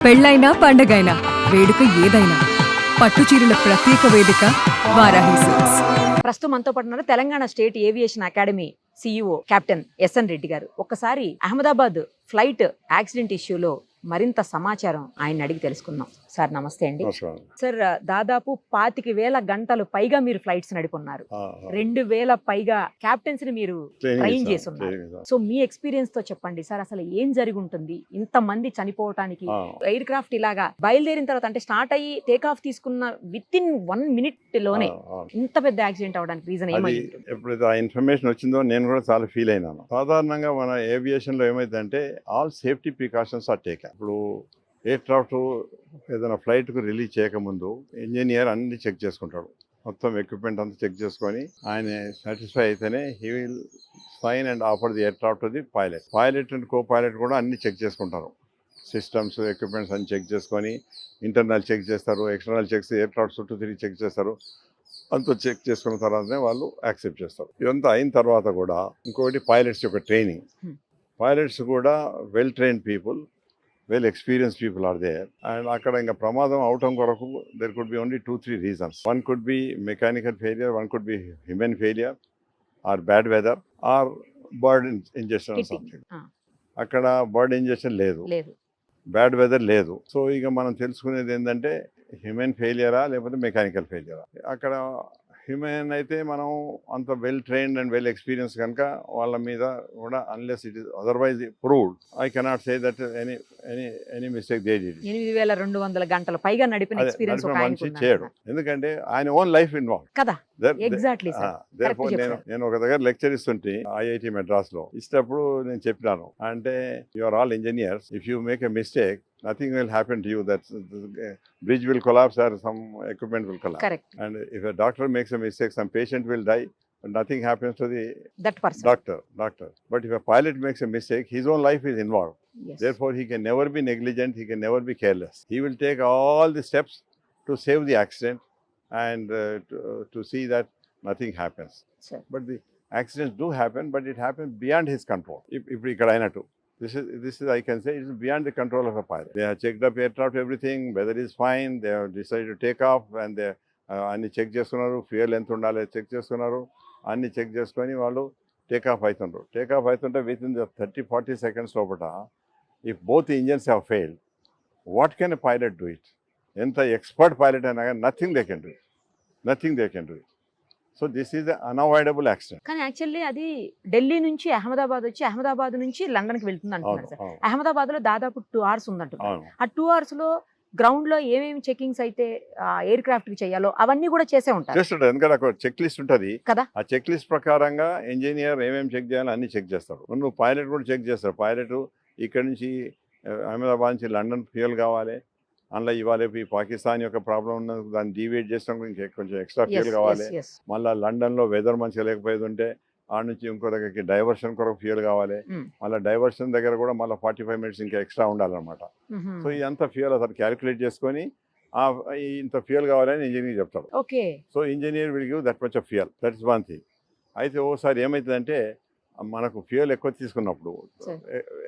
పెళ్ళైనా పండగైనా వేడుక ఏదైనా పట్టుచీరల ప్రత్యేక వేదిక వారాహి సిల్క్స్. ప్రస్తుతం మనతో పాటు ఉన్నారు Telangana state aviation academy CEO captain S N Reddy గారు. ఒక్కసారి అహ్మదాబాద్ ఫ్లైట్ యాక్సిడెంట్ ఇష్యూలో మరింత సమాచారం ఆయన అడిగి తెలుసుకుందాం. సార్ నమస్తే అండి. సార్ దాదాపు 25,000 గంటలు పైగా మీరు ఫ్లైట్స్ నడిపున్నారు. 2,000 పైగా క్యాప్టెన్స్ ని మీరు ట్రైన్ చేస్తున్నారు. సో మీ ఎక్స్పీరియన్స్ తో చెప్పండి సార్, అసలు ఏం జరిగి ఉంటుంది ఇంత మంది చనిపోవటానికి? ఎయిర్ క్రాఫ్ట్ ఇలాగా బయలుదేరిన తర్వాత అంటే స్టార్ట్ అయ్యి టేక్ ఆఫ్ తీసుకున్న విత్ ఇన్ 1 minute లోనే ఇంత పెద్ద యాక్సిడెంట్ అవడానికి రీజన్ ఏమైంది? ఎప్పుడైతే ఆ ఇన్ఫర్మేషన్ వచ్చిందో నేను కూడా చాలా ఫీల్ అయినాను. సాధారణంగా మన ఏవియేషన్ లో ఏమైందంటే all safety precautions are taken. ఇప్పుడు ఎయిర్ క్రాఫ్ట్ ఏదైనా ఫ్లైట్కు రిలీజ్ చేయకముందు ఇంజనీర్ అన్ని చెక్ చేసుకుంటాడు. మొత్తం ఎక్విప్మెంట్ అంతా చెక్ చేసుకొని ఆయన సాటిస్ఫై అయితేనే he will sign and offer the aircraft the pilot. Pilot and co pilot కూడా అన్ని చెక్ చేసుకుంటారు. సిస్టమ్స్ ఎక్విప్మెంట్స్ అన్ని చెక్ చేసుకొని ఇంటర్నల్ చెక్ చేస్తారు, ఎక్స్టర్నల్ చెక్స్ ఎయిర్ క్రాఫ్ట్ చుట్టూ తిరిగి చెక్ చేస్తారు. అంతా చెక్ చేసుకున్న తర్వాతనే వాళ్ళు యాక్సెప్ట్ చేస్తారు. ఇదంతా అయిన తర్వాత కూడా ఇంకొకటి పైలట్స్ యొక్క ట్రైనింగ్. పైలట్స్ కూడా well trained people, well experience people are there. And అక్కడ ఇంకా ప్రమాదం అవటం కొరకు there could be only 2-3 reasons. One could be mechanical failure, one could be human failure, or bad weather, or bird injection or something. అక్కడ bird injection లేదు, bad weather లేదు. So ఇక మనం తెలుసుకునేది ఏంటంటే హ్యూమన్ ఫెయిలియరా లేకపోతే మెకానికల్ ఫెయిలియరా. అక్కడ హ్యూమన్ అయితే మనం అంత well trained and well experience కనుక వాళ్ళ మీద కూడా unless it is otherwise proved I cannot say that any mistake they did. 8,200 గంటల పైగా నడిపిన ఎక్స్పీరియన్స్ ఒక ఆయనకు ఉంది. చేయడు, ఎందుకంటే ఆయన ఓన్ లైఫ్ ఇన్వాల్వ్ కదా. Exactly sir. నేను ఒక దగ్గర లెక్చర్ ఇస్తుంటే ఐఐటి మెడ్రాస్ లో ఇచ్చినప్పుడు నేను చెప్పినాను, అంటే you are all engineers, if you make a mistake nothing will happen to you, that bridge will collapse or some equipment will collapse. Correct. And if a doctor makes a mistake, some patient will die, but nothing happens to that person, doctor. But if a pilot makes a mistake, his own life is involved. Yes. Therefore he can never be negligent, he can never be careless. He will take all the steps to save the accident and to see that nothing happens. Sure. But the accidents do happen, but it happens beyond his control. If ikkada ainatu, this is I can say it is beyond the control of a pilot. They have checked up aircraft, everything, weather is fine, they have decided to take off, and they అన్ని check చేసుకున్నారు, fuel ఎంత ఉండాలి check చేసుకున్నారు, అన్ని చెక్ చేసుకొని వాళ్ళు take off అవుతుండ్రు. Take off అవుతుంటే విత్ ఇన్ 30-40 seconds లోపల if both engines have failed, what can a pilot do it? ఎంత ఎక్స్పర్ట్ పైలట్ అయినా కానీ nothing they can do it. So this is unavoidable accident. కానీ యాక్చువల్లీ అది ఢిల్లీ నుంచి అహ్మదాబాద్ వచ్చి అహ్మదాబాద్ నుంచి లండన్ కి వెళ్తుంది అంటున్నారు సార్. అహ్మదాబాద్ లో దాదాపు 2 hours ఉందంటున్నారు. ఆ 2 hours లో గ్రౌండ్ లో ఏమేమి చెకింగ్స్ అయితే ఎయిర్ క్రాఫ్ట్ కి చేయాలో అవన్నీ కూడా చేసే ఉంటారు. ఎందుకంటే అక్కడ చెక్ లిస్ట్ ఉంటుంది కదా. ఆ చెక్ లిస్ట్ ప్రకారంగా ఇంజనీర్ ఏమేమి చెక్ చేయాలో అన్ని చెక్ చేస్తాడు. నువ్వు పైలట్ కూడా చెక్ చేస్తాడు. పైలట్ ఇక్కడ నుంచి అహ్మదాబాద్ నుంచి లండన్ ఫ్యూయల్ కావాలి, అందులో ఇవాళ ఈ పాకిస్తాన్ యొక్క ప్రాబ్లం ఉన్నది, దాన్ని డీవియేట్ చేస్తాం, కొంచెం ఎక్స్ట్రా ఫ్యూయల్ కావాలి. మళ్ళీ లండన్లో వెదర్ మంచిగా లేకపోయేది ఉంటే ఆడ నుంచి ఇంకో దగ్గరికి డైవర్షన్ కొరకు ఫ్యూయల్ కావాలి. మళ్ళీ డైవర్షన్ దగ్గర కూడా మళ్ళీ 45 minutes ఇంకా ఎక్స్ట్రా ఉండాలన్నమాట. సో ఇదంతా ఫ్యూయల్ అతను క్యాలిక్యులేట్ చేసుకొని ఇంత ఫ్యూయల్ కావాలని ఇంజనీర్ చెప్తాడు. So engineer will give that much of fuel, that is one thing. అయితే ఓసారి ఏమవుతుందంటే మనకు ఫ్యూయల్ ఎక్కువ తీసుకున్నప్పుడు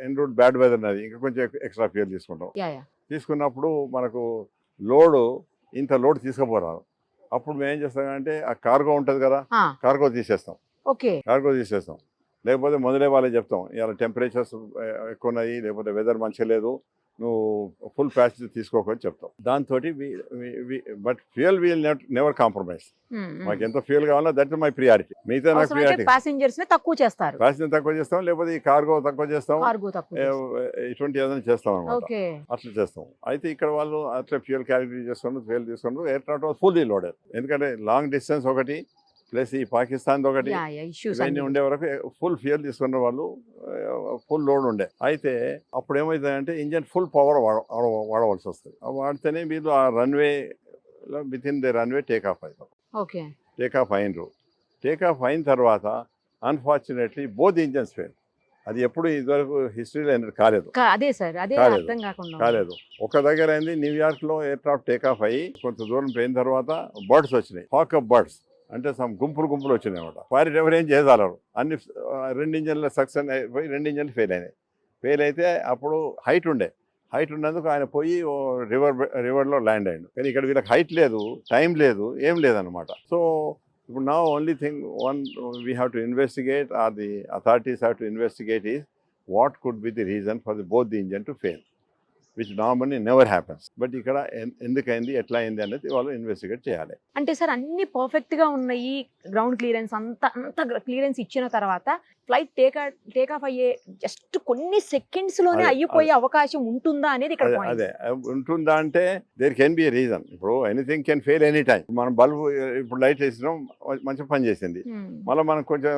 ఎన్ రూట్ బ్యాడ్ వెదర్ ఉన్నది, ఇంకా కొంచెం ఎక్స్ట్రా ఫ్యూయల్ తీసుకున్నప్పుడు మనకు ఇంత లోడ్ తీసుకుపోరాదు. అప్పుడు మేము ఏం చేస్తామంటే ఆ కార్గో ఉంటుంది కదా, కార్గో తీసేస్తాం. లేకపోతే మొదలే వాళ్ళే చెప్తాం, ఇలా టెంపరేచర్స్ ఎక్కువ ఉన్నాయి, లేకపోతే వెదర్ మంచిగా లేదు, నువ్వు ఫుల్ ప్యాసేజ్ తీసుకోకని చెప్తాం. దాంతో but fuel we'll never compromise. మాకు ఎంత ఫ్యూయల్ కావాలో దట్ మై ప్రియారిటీ. మిగతా నాకు ప్రియారిటీ. ప్యాసింజర్స్ తక్కువ చేస్తాం, లేకపోతే ఈ కార్గో తక్కువ చేస్తాం, ఇటువంటి ఏదైనా చేస్తాం అనమాట. అట్లా చేస్తాం. అయితే ఇక్కడ వాళ్ళు అట్లా ఫ్యూయల్ క్యాలిక్యులేట్ చేసుకున్నారు, ఫ్యూయల్ తీసుకున్నారు. ఎయిర్ క్రాఫ్ట్ ఫుల్లీ లోడెడ్, ఎందుకంటే లాంగ్ డిస్టెన్స్ ఒకటి ప్లస్ ఈ పాకిస్తాన్ ఒకటి ఇవన్నీ ఉండే వరకు ఫుల్ ఫ్యూయల్ తీసుకున్న వాళ్ళు, ఫుల్ లోడ్ ఉండే. అయితే అప్పుడు ఏమవుతుందంటే ఇంజన్ ఫుల్ పవర్ వాడవలసి వస్తుంది. వాడితేనే వీళ్ళు ఆ రన్వేలో with in the runway take off అవుతారు. టేక్ ఆఫ్ అయిన తర్వాత అన్ఫార్చునేట్లీ బోత్ ఇంజన్స్ ఫెయిల్. అది ఎప్పుడు ఇదివరకు హిస్టరీలో కాలేదు. ఒక దగ్గర అయింది, న్యూయార్క్లో ఎయిర్ క్రాఫ్ట్ టేక్ ఆఫ్ అయ్యి కొంత దూరం పోయిన తర్వాత బర్డ్స్ వచ్చినాయి, పాక్ ఆఫ్ బర్డ్స్. అంటే సమ్ గుంపులు వచ్చినాయి అనమాట. పైలట్ ఎవరేం చేయగలరు, అన్ని 2 ఇంజన్ల సక్సెస్ అయిపోయి 2 ఇంజన్లు ఫెయిల్ అయినాయి. ఫెయిల్ అయితే అప్పుడు హైట్ ఉండే, హైట్ ఉన్నందుకు ఆయన పోయి రివర్లో ల్యాండ్ అయ్యాడు. కానీ ఇక్కడ వీళ్ళకి హైట్ లేదు, టైం లేదు, ఏం లేదనమాట. సో ఇప్పుడు నా only thing we have to investigate, or the authorities have to investigate is what could be the reason for both the engine to fail, which normally never happens. But ఇక్కడ ఎందుకైంది, ఎట్లా అయింది అనేది వాళ్ళు ఇన్వెస్టిగేట్ చేయాలి. అంటే సార్ అన్ని perfect గా ఉన్నాయి, గ్రౌండ్ క్లియరెన్స్ అంత క్లియరెన్స్ ఇచ్చిన తర్వాత ఫ్లైట్ టేక్ ఆఫ్ అయ్యే జస్ట్ కొన్ని సెకండ్స్ లోనే అయిపోయే అవకాశం ఉంటుందా అనేది ఇక్కడ point. అదే ఉంటుందా అంటే దేర్ కెన్ బి రీజన్. ఇప్పుడు anything can fail any time. మనం బల్బు ఇప్పుడు లైట్ వేసినాం, మంచిగా పని చేసింది, మళ్ళీ మనం కొంచెం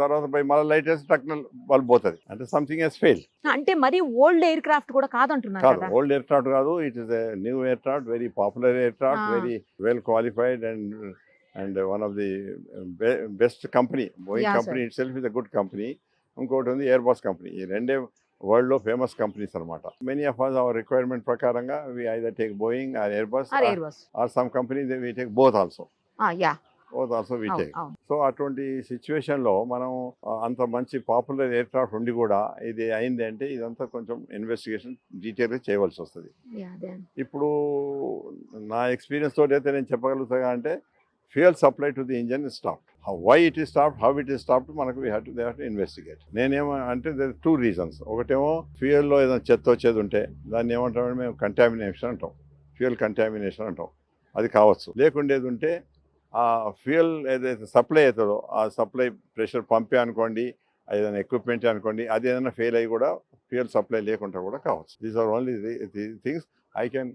తర్వాత పోయి మళ్ళీ లైట్ వేసి టక్న బల్బ్ పోతుంది అంటే సంథింగ్ హెస్ ఫెయిల్. అంటే మరి ఓల్డ్ ఎయిర్ క్రాఫ్ట్ కూడా కాదంటున్నారు కాదు, కదా? ఓల్డ్ ఎయిర్ క్రాఫ్ట్ కాదు, it is a new aircraft, very popular aircraft, very well qualified and one of the best company. Boeing Yeah, company itself is a good company. ఇంకోటి ఉంది Airbus company. ఈ రెండే world లో famous companies అనమాట. Many of us our requirement ప్రకారంగా we either take Boeing or Airbus or some company we take both also. Yeah, both also we take. So అటువంటి situation లో మనం అంత మంచి పాపులర్ ఎయిర్ క్రాఫ్ట్ ఉండి కూడా ఇది అయింది అంటే ఇదంతా కొంచెం ఇన్వెస్టిగేషన్ డీటెయిల్గా చేయవలసి వస్తుంది. ఇప్పుడు నా ఎక్స్పీరియన్స్ తోటి అయితే నేను చెప్పగలుగుతా అంటే fuel supply to the engine is stopped. Why it is stopped, how it is stopped, మనకు దే హ్యావ్ టు ఇన్వెస్టిగేట్. నేనేమో అంటే దర్ 2 reasons. ఒకటేమో ఫ్యూయల్లో ఏదైనా చెత్త వచ్చేది ఉంటే దాన్ని ఏమంటామంటే మేము కంటామినేషన్ అంటాం, ఫ్యూయల్ కంటామినేషన్ అంటాం. అది కావచ్చు. లేకుండేది ఉంటే ఆ ఫ్యూయల్ ఏదైతే సప్లై అవుతుందో ఆ సప్లై ప్రెషర్ పంపే అనుకోండి, ఏదైనా ఎక్విప్మెంట్ అనుకోండి, అది ఏదైనా ఫెయిల్ అయ్యి కూడా ఫ్యూయల్ సప్లై లేకుండా కూడా కావచ్చు. These are only the things I can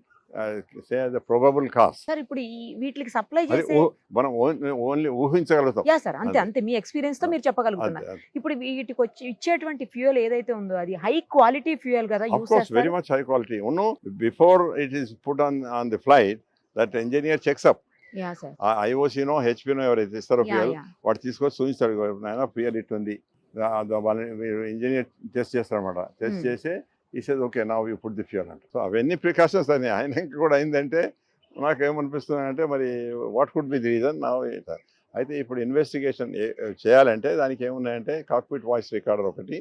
say as a probable cause. Sir ఇప్పుడు వీటికి సప్లై చేసే మనం ఓన్లీ ఊహించగలుగుతాం. యా సార్, అంతే మీ ఎక్స్పీరియన్స్ తో మీరు చెప్పగలుగుతున్నారు. ఇప్పుడు వీటికి వచ్చి ఇచ్చేటువంటి ఫ్యూయల్ ఏదైతే ఉందో అది హై క్వాలిటీ ఫ్యూయల్ కదా యూస్ చేస్తారు? Very much high quality. Before it is put on the flight that engineer checks up. Yeah sir. ఐఓసీనో హెచ్పినో ఎవరైతే ఇస్తారో ఫ్యూయల్ వాడు తీసుకొని చూపిస్తాడు, నాయన ఫ్యూయల్ ఇట్ ఉంది. ఇంజనీర్ టెస్ట్ చేస్తారనమాట. టెస్ట్ చేసి ఈ says okay now you put the fuel అంటే. సో అవన్నీ ప్రికాషన్స్ అని ఆయన కూడా అయిందంటే నాకేమనిపిస్తుంది అంటే మరి what could be the reason నా. అయితే ఇప్పుడు ఇన్వెస్టిగేషన్ చేయాలంటే దానికి ఏమున్నాయంటే కాక్పిట్ వాయిస్ రికార్డర్ ఒకటి,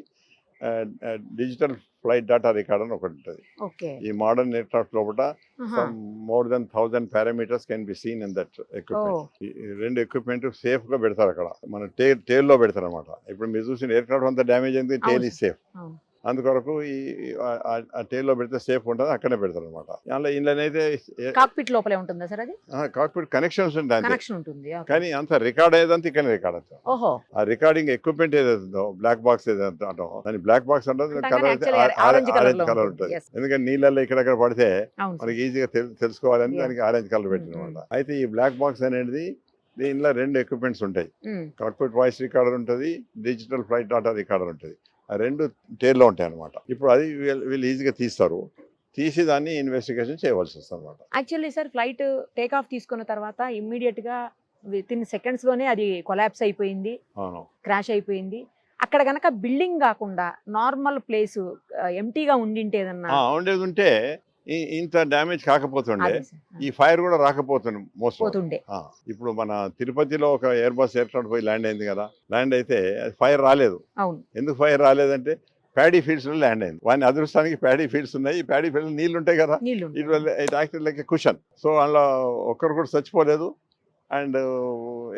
డిజిటల్ ఫ్లైట్ డేటా రికార్డర్ ఒకటి ఉంటుంది. ఈ మోడర్న్ ఎయిర్క్రాఫ్ట్ లోపల more than 1000 parameters can be seen in that equipment. ఈ 2 ఎక్విప్మెంట్ సేఫ్ గా పెడతారు అక్కడ, మన టేల్ లో పెడతారు అనమాట. ఇప్పుడు మీరు చూసిన ఎయిర్క్రాఫ్ట్ అంతా డ్యామేజ్ అయింది, టేల్ ఈ సేఫ్. అందుకొరకు ఆ టైల్లో పెడితే సేఫ్ ఉంటుంది, అక్కడే పెడతారు అనమాట. అందులో ఇందులోనైతే కాక్పిట్ లోపలే ఉంటుందా సార్? అది కాక్పిట్ కనెక్షన్స్ ఉంటుంది కానీ అంత రికార్డ్ అయ్యేదంతా ఇక్కడ రికార్డ్ అవుతుంది. ఆ రికార్డింగ్ ఎక్విప్మెంట్ ఏదైతుందో బ్లాక్ బాక్స్ ఏదంటే అంటాం, దాని బ్లాక్ బాక్స్ అంటే కలర్ అయితే ఆరెంజ్ కలర్ ఉంటుంది. ఎందుకంటే నీళ్ళల్లో ఇక్కడక్కడ పడితే మనకి ఈజీగా తెలుసుకోవాలని దానికి ఆరెంజ్ కలర్ పెట్టిన అనమాట. అయితే ఈ బ్లాక్ బాక్స్ అనేది దీనిలో 2 ఎక్విప్మెంట్స్ ఉంటాయి. కాక్పిట్ వాయిస్ రికార్డర్ ఉంటుంది, డిజిటల్ ఫ్లైట్ డేటా రికార్డర్ ఉంటుంది. ఆ 2 టేల్లో ఉంటాయి అనమాట. ఇప్పుడు అది వీళ్ళు ఈజీగా తీస్తారు, తీసి దాన్ని ఇన్వెస్టిగేషన్ చేయవలసి వస్తుంది అనమాట. Actually sir flight take off తీసుకున్న తర్వాత ఇమ్మీడియట్ గా విత్ ఇన్ సెకండ్స్ లోనే అది కొలాప్స్ అయిపోయింది, క్రాష్ అయిపోయింది. అక్కడ గనక బిల్డింగ్ కాకుండా నార్మల్ ప్లేస్ ఎంటీగా ఉండింటే ఏదన్నా ఉండేది ఉంటే ఇంత డ్యామేజ్ కాకపోతుండే, ఈ ఫైర్ కూడా రాకపోతుండే మోస్ట్. ఇప్పుడు మన తిరుపతిలో ఒక ఎయిర్ బస్ ఎయిర్క్రాఫ్ట్ పోయి ల్యాండ్ అయింది కదా, ల్యాండ్ అయితే ఫైర్ రాలేదు. ఎందుకు ఫైర్ రాలేదంటే ప్యాడీ ఫీల్డ్స్ లో ల్యాండ్ అయింది. వాని అదృష్టానికి ప్యాడీ ఫీల్డ్స్ ఉన్నాయి, ఈ ప్యాడీ ఫీల్డ్ నీళ్లు ఉంటాయి కదా, it actual like a cushion. So అందులో ఒక్కరు కూడా చచ్చిపోలేదు అండ్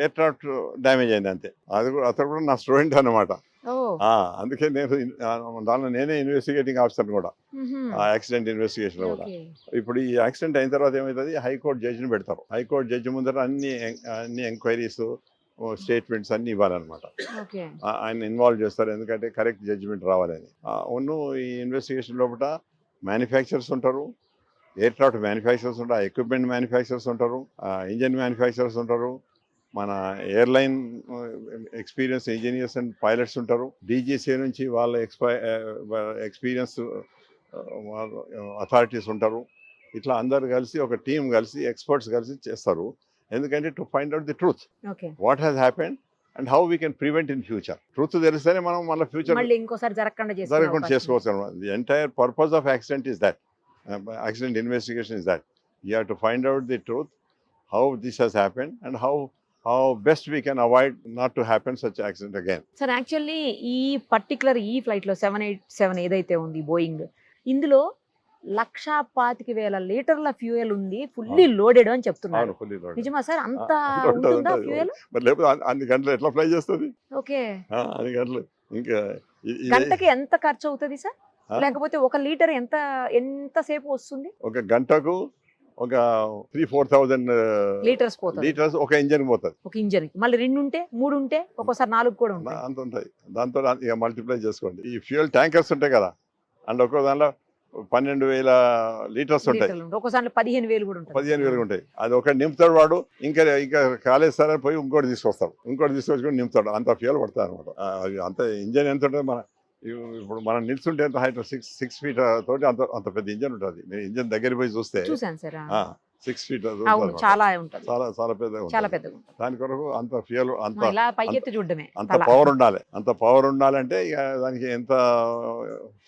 ఎయిర్క్రాఫ్ట్ డ్యామేజ్ అయింది అంతే. అది కూడా అతను కూడా నా స్టూడెంట్ అనమాట. అందుకే నేను దానిలో నేనే ఇన్వెస్టిగేటింగ్ ఆఫీసర్ కూడా, ఆ యాక్సిడెంట్ ఇన్వెస్టిగేషన్ లో కూడా. ఇప్పుడు ఈ యాక్సిడెంట్ అయిన తర్వాత ఏమవుతుంది, హైకోర్టు జడ్జిని పెడతారు. హైకోర్టు జడ్జి ముందర అన్ని ఎంక్వైరీస్ స్టేట్మెంట్స్ అన్ని ఇవ్వాలన్నమాట. ఆయన ఇన్వాల్వ్ చేస్తారు, ఎందుకంటే కరెక్ట్ జడ్జిమెంట్ రావాలని. ఈ ఇన్వెస్టిగేషన్ లోపల మ్యానుఫ్యాక్చరర్స్ ఉంటారు, ఎయిర్క్రాఫ్ట్ మ్యానుఫ్యాక్చరర్స్ ఉంటారు, ఎక్విప్మెంట్ మ్యానుఫ్యాక్చరర్స్ ఉంటారు, ఇంజన్ మ్యానుఫ్యాక్చరర్స్ ఉంటారు, మన airline experience engineers and pilots ఉంటారు, డీజీసీ నుంచి వాళ్ళ ఎక్స్పీరియన్స్ అథారిటీస్ ఉంటారు. ఇట్లా అందరు కలిసి ఒక టీం కలిసి ఎక్స్పర్ట్స్ కలిసి చేస్తారు. ఎందుకంటే to find out the truth, what has happened and how we can prevent in future. Truth తెలిస్తేనే మనం మళ్ళీ ఫ్యూచర్ జరగకుండా చేసుకోవచ్చు. The entire purpose of accident is that, accident investigation is that. You have to find out the truth, how this has happened and how best we can avoid not to happen such accident again. Sir actually ఈ particular ఈ flight లో 787 ఏదైతే ఉంది Boeing, ఇందులో 1,25,000 లీటర్ల fuel ఉంది, fully loaded అని చెప్తున్నారు. అవును ఫుల్లీ లోడెడ్. నిజమా సార్? అంత ఉంటది, ఉంటుందా ఉంటది. ఫ్యూయల్? మరి లేకపోతే అన్ని గంటలు ఎట్లా ఫ్లై చేస్తుంది? ఓకే. అన్ని గంటలు ఇంకా గంటకి ఎంత ఖర్చు అవుతుంది సార్? లేకపోతే 1 లీటర్ ఎంత సేపు వస్తుంది? ఒక గంటకు ఒక 3,000-4,000 లీటర్స్ పోతుంది లీటర్స్ ఒక ఇంజన్ పోతుంది. ఒక ఇంజన్ కి. మళ్ళీ 2 ఉంటే 3 ఉంటే ఒక్కోసారి 4 కూడా ఉంటాయి. అంత ఉంటాయి. దాంతో ఇక మల్టిప్లై చేసుకోండి. ఈ ఫ్యూయల్ ట్యాంకర్స్ ఉంటాయి కదా, అండ్ ఒక్కో దాంట్లో 12,000 లీటర్స్ ఉంటాయి, లీటర్లు ఉంటాయి. ఒక్కోసారి 15,000 కూడా ఉంటాయి. 15,000 ఉంటాయి. అది ఒకటి నింపుతాడు వాడు, ఇంకా కాలేజ్ సార్ పోయి ఇంకోటి తీసుకొస్తాడు, ఇంకోటి తీసుకొచ్చుకొని నింపుతాడు. అంత ఫ్యూయల్ పడతాయి అనమాట. అంత ఇంజన్ ఎంత ఉంటుంది మన ఇప్పుడు మనం నిల్చుంటే ఎంత హైట్ 6 ఫీట్ తోటి అంత పెద్ద ఇంజన్ ఉంటుంది. నేను ఇంజన్ దగ్గర పోయి చూస్తే చూసాను సార్. 6 ఫీట్ అవును, చాలా ఉంటుంది, చాలా పెద్దగా చాలా ఉంటుంది. పెద్దగా ఉంటుంది. దాని కొరకు అంత ఫ్యూయల్ ఇలా పైకెత్తి చూడడమే. అంత పవర్ ఉండాలి. అంత పవర్ ఉండాలంటే ఇక దానికి ఎంత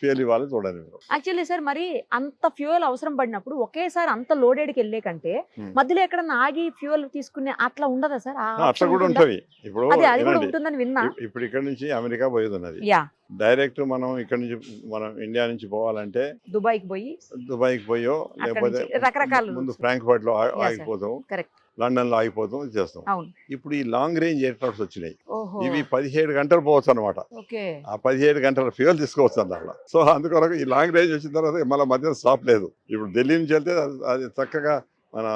ఫ్యూయల్ ఇవ్వాలి చూడండి మీరు. యాక్చువల్లీ సార్, మరి అంత ఫ్యూయల్ అవసరం పడినప్పుడు ఒకేసారి అంత లోడెడ్కి వెళ్ళే కంటే మధ్యలో ఎక్కడన్నా ఆగి ఫ్యూయల్ తీసుకునే అట్లా ఉండదా సార్? అట్లా కూడా ఉంటుంది. ఇప్పుడు అది కూడా ఉంటుందని విన్నా. ఇప్పుడు ఇక్కడ నుంచి అమెరికా పోయేది ఉన్నది, యా. డైరెక్ట్ మనం ఇక్కడ నుంచి మనం ఇండియా నుంచి పోవాలంటే దుబాయ్కి పోయో లేకపోతే రకరకాల ముందు ఫ్రాంక్ఫర్ట్ లో ఆగిపోతాం, కరెక్ట్, లండన్ లో ఆగిపోతాం, చేస్తాం. అవును. ఇప్పుడు ఈ లాంగ్ రేంజ్ ఎయిర్క్రాఫ్ట్స్ వచ్చినాయి. ఓహో. ఇవి 17 గంటలు పోవచ్చు అనమాట. ఓకే. ఆ 17 గంటల ఫ్యూయల్ తీసుకోవచ్చు అన్నమాట. సో అందుకొరకు ఈ లాంగ్ రేంజ్ వచ్చిన తర్వాత మళ్ళీ మధ్యలో స్టాప్ లేదు. ఇప్పుడు ఢిల్లీ నుంచి వెళ్తే అది చక్కగా మన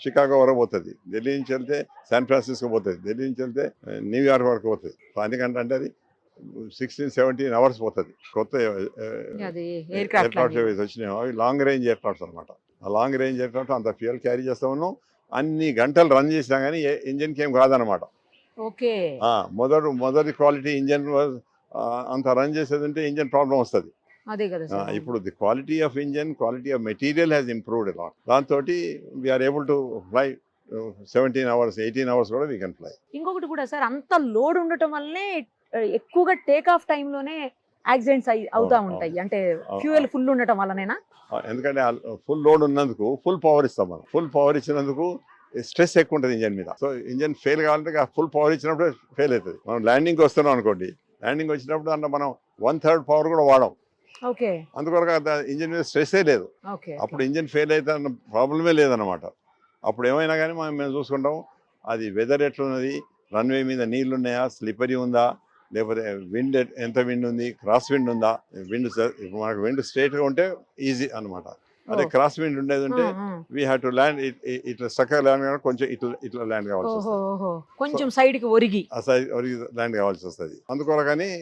షికాగో వరకు పోతుంది, ఢిల్లీ నుంచి వెళ్తే శాన్ ఫ్రాన్సిస్కో పోతుంది, ఢిల్లీ నుంచి వెళ్తే న్యూయార్క్ వరకు పోతుంది. అందుకంటే అంటే అది 16-17 అవర్స్ పోతుంది. కొత్త ఎయిర్క్రాఫ్ట్ వచ్చినాయి, అవి లాంగ్ రేంజ్ ఎయిర్క్రాఫ్ట్స్ అనమాట. ఆ లాంగ్ రేంజ్ ఎయిర్క్రాఫ్ట్ అంత ఫ్యూయల్ క్యారీ చేస్తా ఉన్నాం. అన్ని గంటలు రన్ చేసినా కానీ ఇంజన్కి ఏం కాదనమాట. ఓకే. మొదటి క్వాలిటీ ఇంజన్ అంత రన్ చేసేది ఉంటే ఇంజన్ ప్రాబ్లం వస్తుంది. అదే కదా సార్. ఇప్పుడు the quality of engine, quality of material has improved lot. దాంతో we are able to fly 17 hours 18 hours కూడా వీ కెన్ ఫ్లై. ఇంకొకటి కూడా సార్, అంత లోడ్ ఉండటం వల్లనే ఎక్కువగా టేక్ ఆఫ్ టైంలోనే యాక్సిడెంట్స్ అవుతా ఉంటాయి. అంటే ఫ్యూయల్ ఫుల్ ఉండటం వల్లనేనా? ఎందుకంటే ఫుల్ లోడ్ ఉన్నందుకు ఫుల్ పవర్ ఇస్తాం మనం. ఫుల్ పవర్ ఇచ్చినందుకు స్ట్రెస్ ఎక్కువ ఉంటుంది ఇంజన్ మీద. సో ఇంజన్ ఫెయిల్ కావాలంటే ఫుల్ పవర్ ఇచ్చినప్పుడు ఫెయిల్ అవుతుంది. మనం ల్యాండింగ్ వస్తున్నాం అనుకోండి, ల్యాండింగ్ వచ్చినప్పుడు అంటే మనం 1/3 పవర్ కూడా వాడాం. ఓకే. అందుకొరకు ఇంజన్ మీద స్ట్రెస్సే లేదు. అప్పుడు ఇంజన్ ఫెయిల్ అయితే అన్న ప్రాబ్లమే లేదన్నమాట. అప్పుడు ఏమైనా కానీ మేము చూసుకుంటాం అది వెదర్ ఎట్లున్నది, రన్వే మీద నీళ్లు ఉన్నాయా, స్లిపరీ ఉందా, లేకపోతే విండ్ ఎంత విండ్ ఉంది, క్రాస్ విండ్ ఉందా. మనకు విండ్ స్ట్రైట్గా ఉంటే ఈజీ అనమాట. అదే క్రాస్ విండ్ ఉండేది ఉంటే వీ హ్యావ్ టు ల్యాండ్ ఇట్లా చక్కగా ల్యాండ్ కావాలి, కొంచెం ఇట్లా ల్యాండ్ కావాల్సి వస్తుంది, కొంచెం సైడ్కి ఒరిగి ల్యాండ్ కావాల్సి వస్తుంది. అందుకోరగాని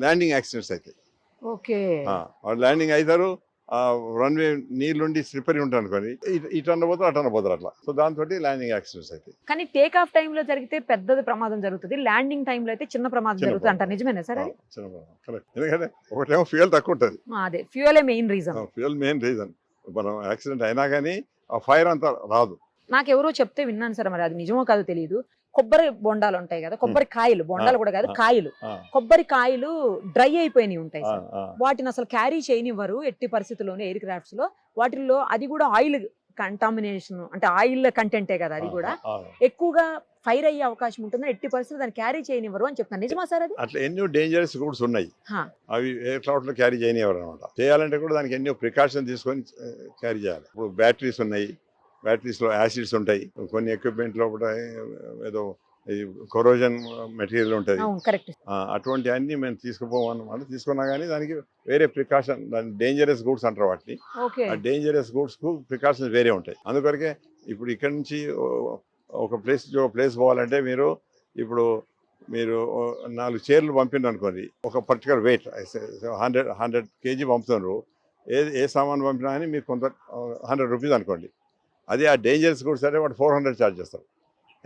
ల్యాండింగ్ యాక్సిడెంట్స్ అవుతాయి. ఓకే. ల్యాండింగ్ అవుతారు, రన్వే నీళ్ళుండి స్లిప్పరీ ఉంటాయి అనుకోని ఇటు అన్నపోతారు అటు అన్నపోతారు అట్లా. సో దాంతో ల్యాండింగ్ యాక్సిడెంట్స్ అయితే. కానీ టేక్ ఆఫ్ టైంలో జరిగితే పెద్దది ప్రమాదం జరుగుతుంది, ల్యాండింగ్ టైంలో అయితే చిన్న ప్రమాదం జరుగుతుంది అంటారు. నిజమేనా సార్? చిన్న ప్రమాదం కరెక్ట్. ఎందుకంటే ఒకటేమో ఫ్యూయల్ తక్కువ ఉంటుంది. అదే ఫ్యూయలే main reason. Fuel main reason. మనం యాక్సిడెంట్ అయినా కానీ ఆ ఫైర్ అంతా రాదు. నాకు ఎవరో చెప్తే విన్నాను సార్, మరి అది నిజమో కాదో తెలియదు. కొబ్బరి బొండాలు ఉంటాయి కదా, కొబ్బరి కాయలు, బొండాలు కూడా కాదు కాయలు, కొబ్బరి కాయలు డ్రై అయిపోయినాయి ఉంటాయి సార్. వాటిని అసలు క్యారీ చేయనివ్వరు ఎట్టి పరిస్థితుల్లోనే ఎయిర్ క్రాఫ్ట్స్ లో. వాటిల్లో అది కూడా ఆయిల్ కంటామినేషన్, అంటే ఆయిల్ కంటెంటే కదా, అది కూడా ఎక్కువగా ఫైర్ అయ్యే అవకాశం ఉంటుంది. ఎట్టి పరిస్థితులు దాన్ని క్యారీ చేయనివ్వరు అని చెప్తాను. నిజమా సార్ అది? అట్లా ఎన్నో డేంజరస్ గూడ్స్ ఉన్నాయి, అవి ఎయిర్ క్రాఫ్ట్ లో క్యారీ చేయనివ్వరు అనమాట. చేయాలంటే కూడా దానికి ఎన్నో ప్రికాషన్ తీసుకొని క్యారీ చేయాలి. ఇప్పుడు బ్యాటరీస్ ఉన్నాయి, బ్యాటరీస్లో యాసిడ్స్ ఉంటాయి, కొన్ని ఎక్విప్మెంట్లో కూడా ఏదో కొరోజన్ మెటీరియల్ ఉంటుంది. అటువంటి అన్ని మేము తీసుకుపోమన్నమాట. తీసుకున్నా కానీ దానికి వేరే ప్రికాషన్, దాని డేంజరస్ గూడ్స్ అంటారు వాటిని. ఆ డేంజరస్ గూడ్స్కు ప్రికాషన్స్ వేరే ఉంటాయి. అందుకొరకే ఇప్పుడు ఇక్కడ నుంచి ఒక ప్లేస్ పోవాలంటే మీరు 4 చైర్లు పంపిండ్రు అనుకోండి, ఒక పర్టికులర్ వెయిట్ 100 kg పంపుతున్నారు. ఏ సామాన్ పంపినా కానీ మీరు కొంత 100 రూపీస్ అనుకోండి. అదే ఆ డేంజరస్ గూడ్స్ అంటే వాడు 400 ఛార్జ్ చేస్తారు.